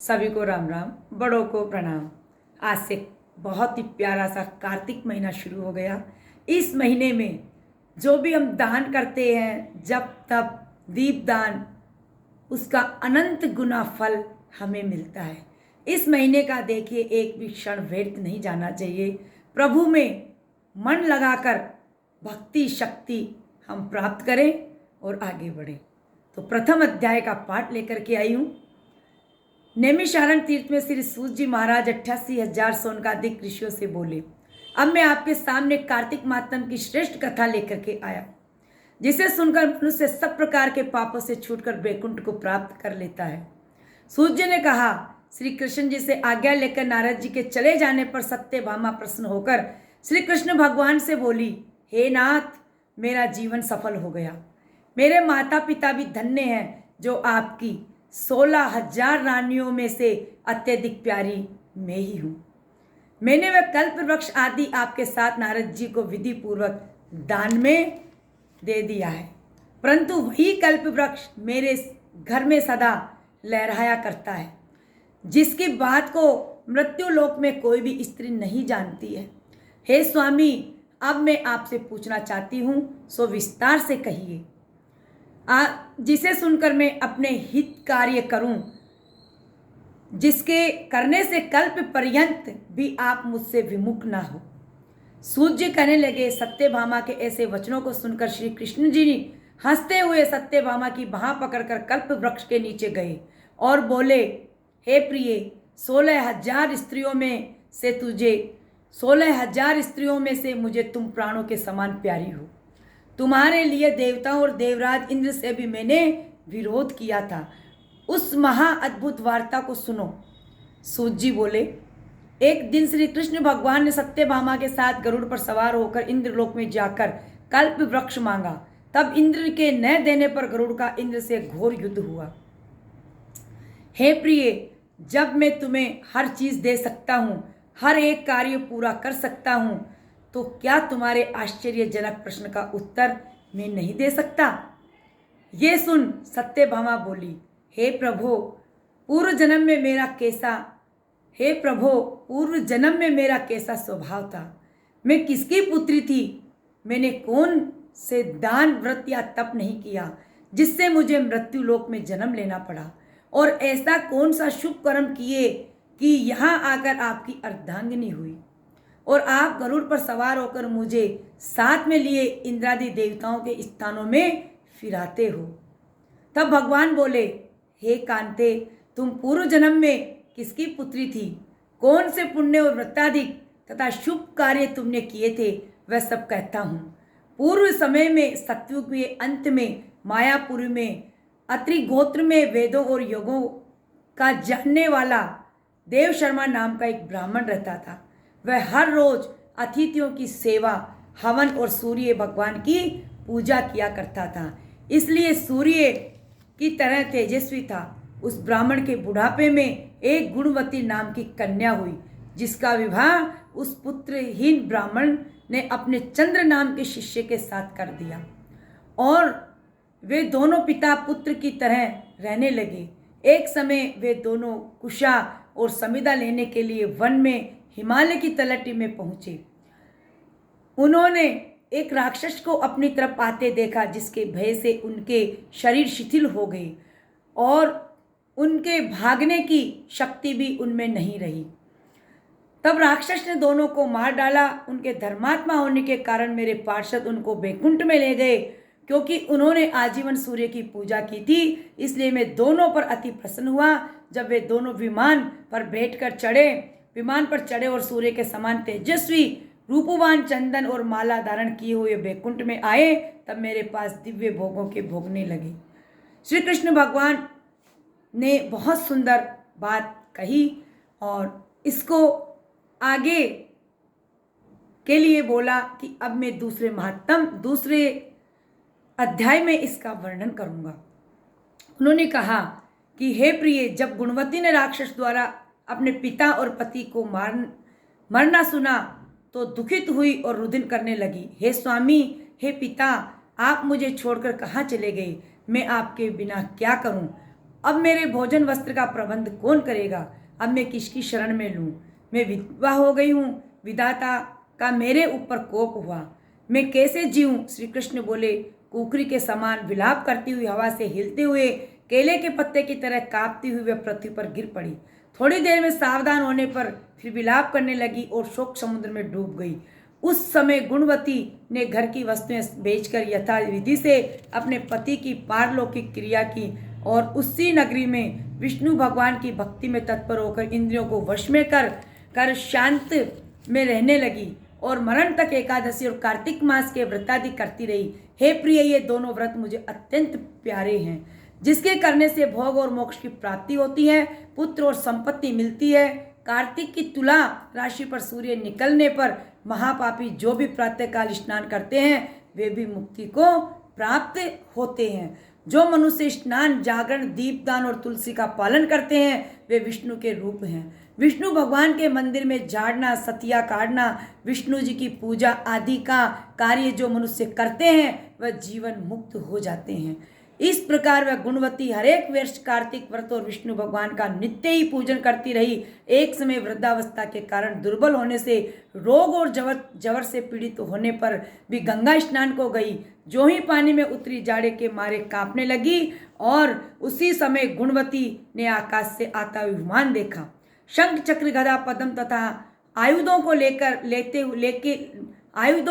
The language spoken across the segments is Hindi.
सभी को राम राम, बड़ों को प्रणाम। आज से बहुत ही प्यारा सा कार्तिक महीना शुरू हो गया। इस महीने में जो भी हम दान करते हैं, जब तब दीप दान, उसका अनंत गुना फल हमें मिलता है। इस महीने का देखिए, एक भी क्षण व्यर्थ नहीं जाना चाहिए। प्रभु में मन लगाकर भक्ति शक्ति हम प्राप्त करें और आगे बढ़ें। तो प्रथम अध्याय का पाठ लेकर के आई हूँ। नैमिषारण्य तीर्थ में श्री सूत जी महाराज 88,000 सोनकादिक ऋषियों से बोले, अब मैं आपके सामने कार्तिक मातम की श्रेष्ठ कथा लेकर के आया, जिसे सुनकर मनुष्य सब प्रकार के पापों से छूटकर वैकुंठ को प्राप्त कर लेता है। सूत जी ने कहा, श्री कृष्ण जी से आज्ञा लेकर नारद जी के चले जाने पर सत्यभामा प्रसन्न होकर श्री कृष्ण भगवान से बोली, हे नाथ, मेरा जीवन सफल हो गया। मेरे माता पिता भी धन्य हैं, जो आपकी 16,000 रानियों में से अत्यधिक प्यारी मैं ही हूँ। मैंने वह कल्प वृक्ष आदि आपके साथ नारद जी को विधि पूर्वक दान में दे दिया है, परंतु वही कल्प वृक्ष मेरे घर में सदा लहराया करता है, जिसकी बात को मृत्यु लोक में कोई भी स्त्री नहीं जानती है। हे स्वामी, अब मैं आपसे पूछना चाहती हूँ, सो विस्तार से कहिए, जिसे सुनकर मैं अपने हित कार्य करूं, जिसके करने से कल्प पर्यंत भी आप मुझसे विमुख ना हो। सूत जी कहने लगे, सत्यभामा के ऐसे वचनों को सुनकर श्री कृष्ण जी हंसते हुए सत्यभामा की बाह पकड़कर कल्प वृक्ष के नीचे गए और बोले, हे प्रिय, 16,000 स्त्रियों में से मुझे तुम प्राणों के समान प्यारी हो। तुम्हारे लिए देवताओं और देवराज इंद्र से भी मैंने विरोध किया था। उस महा अद्भुत वार्ता को सुनो। सूत जी बोले, एक दिन श्री कृष्ण भगवान ने सत्यभामा के साथ गरुड़ पर सवार होकर इंद्रलोक में जाकर कल्प वृक्ष मांगा। तब इंद्र के न देने पर गरुड़ का इंद्र से घोर युद्ध हुआ। हे प्रिय, जब मैं तुम्हें हर चीज दे सकता हूँ, हर एक कार्य पूरा कर सकता हूँ, तो क्या तुम्हारे आश्चर्यजनक प्रश्न का उत्तर मैं नहीं दे सकता? ये सुन सत्यभामा बोली, हे प्रभो, पूर्व जन्म में मेरा कैसा स्वभाव था? मैं किसकी पुत्री थी? मैंने कौन से दान व्रत या तप नहीं किया, जिससे मुझे मृत्यु लोक में जन्म लेना पड़ा? और ऐसा कौन सा शुभ कर्म किए कि यहाँ आकर आपकी अर्धांगिनी हुई और आप गरुड़ पर सवार होकर मुझे साथ में लिए इंद्रादि देवताओं के स्थानों में फिराते हो? तब भगवान बोले, हे कांते, तुम पूर्व जन्म में किसकी पुत्री थी? कौन से पुण्य और व्रताधिक तथा शुभ कार्य तुमने किए थे, वह सब कहता हूँ। पूर्व समय में सतयुग के अंत में मायापुरी में अत्रि गोत्र में वेदों और योगों का जानने वाला देव शर्मा नाम का एक ब्राह्मण रहता था। वह हर रोज अतिथियों की सेवा, हवन और सूर्य भगवान की पूजा किया करता था, इसलिए सूर्य की तरह तेजस्वी था। उस ब्राह्मण के बुढ़ापे में एक गुणवती नाम की कन्या हुई, जिसका विवाह उस पुत्रहीन ब्राह्मण ने अपने चंद्र नाम के शिष्य के साथ कर दिया और वे दोनों पिता पुत्र की तरह रहने लगे। एक समय वे दोनों कुशा और समिधा लेने के लिए वन में हिमालय की तलहटी में पहुंचे। उन्होंने एक राक्षस को अपनी तरफ आते देखा, जिसके भय से उनके शरीर शिथिल हो गए और उनके भागने की शक्ति भी उनमें नहीं रही। तब राक्षस ने दोनों को मार डाला। उनके धर्मात्मा होने के कारण मेरे पार्षद उनको वैकुंठ में ले गए। क्योंकि उन्होंने आजीवन सूर्य की पूजा की थी, इसलिए मैं दोनों पर अति प्रसन्न हुआ। जब वे दोनों विमान पर चढ़े और सूर्य के समान तेजस्वी रूपवान चंदन और माला धारण किए हुए वैकुंठ में आए, तब मेरे पास दिव्य भोगों के भोगने लगे। श्री कृष्ण भगवान ने बहुत सुंदर बात कही और इसको आगे के लिए बोला कि अब मैं दूसरे अध्याय में इसका वर्णन करूंगा। उन्होंने कहा कि हे प्रिय, जब गुणवती ने राक्षस द्वारा अपने पिता और पति को मरना सुना तो दुखित हुई और रुदिन करने लगी। हे स्वामी, हे पिता, आप मुझे छोड़कर कहाँ चले गए? मैं आपके बिना क्या करूं? अब मेरे भोजन वस्त्र का प्रबंध कौन करेगा? अब मैं किसकी शरण में लूँ? मैं विधवा हो गई हूँ, विधाता का मेरे ऊपर कोप हुआ, मैं कैसे जीऊँ? श्री कृष्ण बोले, कुकरी के समान विलाप करती हुई हवा से हिलते हुए केले के पत्ते की तरह कांपती हुई वह पृथ्वी पर गिर पड़ी। थोड़ी देर में सावधान होने पर फिर विलाप करने लगी और शोक समुद्र में डूब गई। उस समय गुणवती ने घर की वस्तुएं बेचकर यथाविधि से अपने पति की पारलौकिक क्रिया की और उसी नगरी में विष्णु भगवान की भक्ति में तत्पर होकर इंद्रियों को वश में कर शांत में रहने लगी और मरण तक एकादशी और कार्तिक मास के व्रतादि करती रही। हे प्रिय, ये दोनों व्रत मुझे अत्यंत प्यारे हैं, जिसके करने से भोग और मोक्ष की प्राप्ति होती है, पुत्र और संपत्ति मिलती है। कार्तिक की तुला राशि पर सूर्य निकलने पर महापापी जो भी प्रातःकाल स्नान करते हैं वे भी मुक्ति को प्राप्त होते हैं। जो मनुष्य स्नान, जागरण, दीपदान और तुलसी का पालन करते हैं वे विष्णु के रूप हैं। विष्णु भगवान के मंदिर में झाड़ना, सतिया काटना, विष्णु जी की पूजा आदि का कार्य जो मनुष्य करते हैं वह जीवन मुक्त हो जाते हैं। इस प्रकार वह गुणवती हरेक वर्ष कार्तिक व्रत और विष्णु भगवान का नित्य ही पूजन करती रही। एक समय वृद्धावस्था के कारण दुर्बल होने से, रोग और जवर से पीड़ित होने पर भी गंगा स्नान को गई। जो ही पानी में उतरी जाड़े के मारे कांपने लगी और उसी समय गुणवती ने आकाश से आता हुआ विमान देखा। शंख, चक्र, गदा, पद्म तथा आयुधों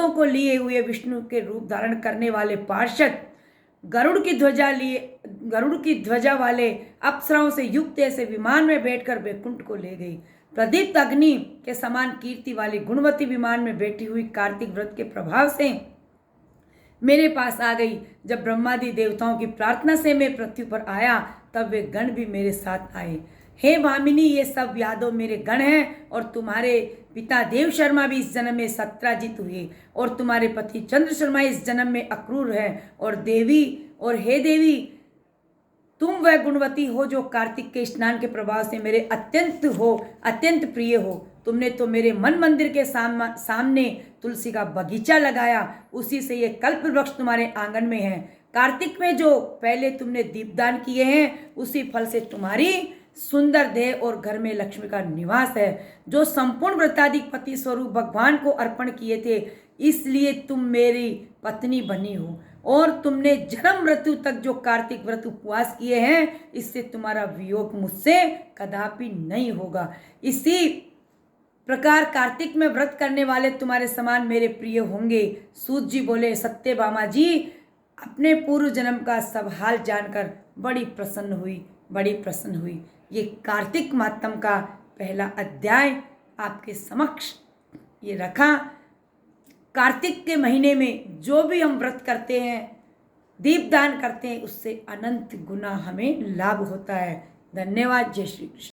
को लिए हुए विष्णु के रूप धारण करने वाले पार्षद गरुड़ की ध्वजा वाले अप्सराओं से युक्त ऐसे विमान में बैठकर वैकुंठ को ले गई। प्रदीप्त अग्नि के समान कीर्ति वाली गुणवती विमान में बैठी हुई कार्तिक व्रत के प्रभाव से मेरे पास आ गई। जब ब्रह्मादि देवताओं की प्रार्थना से मैं पृथ्वी पर आया तब वे गण भी मेरे साथ आए। हे भामिनी, ये सब यादव मेरे गण हैं और तुम्हारे पिता देव शर्मा भी इस जन्म में सत्राजित हुए और तुम्हारे पति चंद्र शर्मा इस जन्म में अक्रूर है। और हे देवी, तुम वह गुणवती हो जो कार्तिक के स्नान के प्रभाव से मेरे अत्यंत प्रिय हो। तुमने तो मेरे मन मंदिर के सामने तुलसी का बगीचा लगाया, उसी से ये कल्प वृक्ष तुम्हारे आंगन में है। कार्तिक में जो पहले तुमने दीपदान किए हैं उसी फल से तुम्हारी सुंदर देह और घर में लक्ष्मी का निवास है। जो संपूर्ण व्रताधिक पति स्वरूप भगवान को अर्पण किए थे, इसलिए तुम मेरी पत्नी बनी हो। और तुमने जन्म मृत्यु तक जो कार्तिक व्रत उपवास किए हैं, इससे तुम्हारा वियोग मुझसे कदापि नहीं होगा। इसी प्रकार कार्तिक में व्रत करने वाले तुम्हारे समान मेरे प्रिय होंगे। सूत जी बोले, सत्यभामा जी अपने पूर्व जन्म का सब हाल जानकर बड़ी प्रसन्न हुई। ये कार्तिक मातम का पहला अध्याय आपके समक्ष ये रखा। कार्तिक के महीने में जो भी हम व्रत करते हैं, दीपदान करते हैं, उससे अनंत गुना हमें लाभ होता है। धन्यवाद। जय श्री कृष्ण।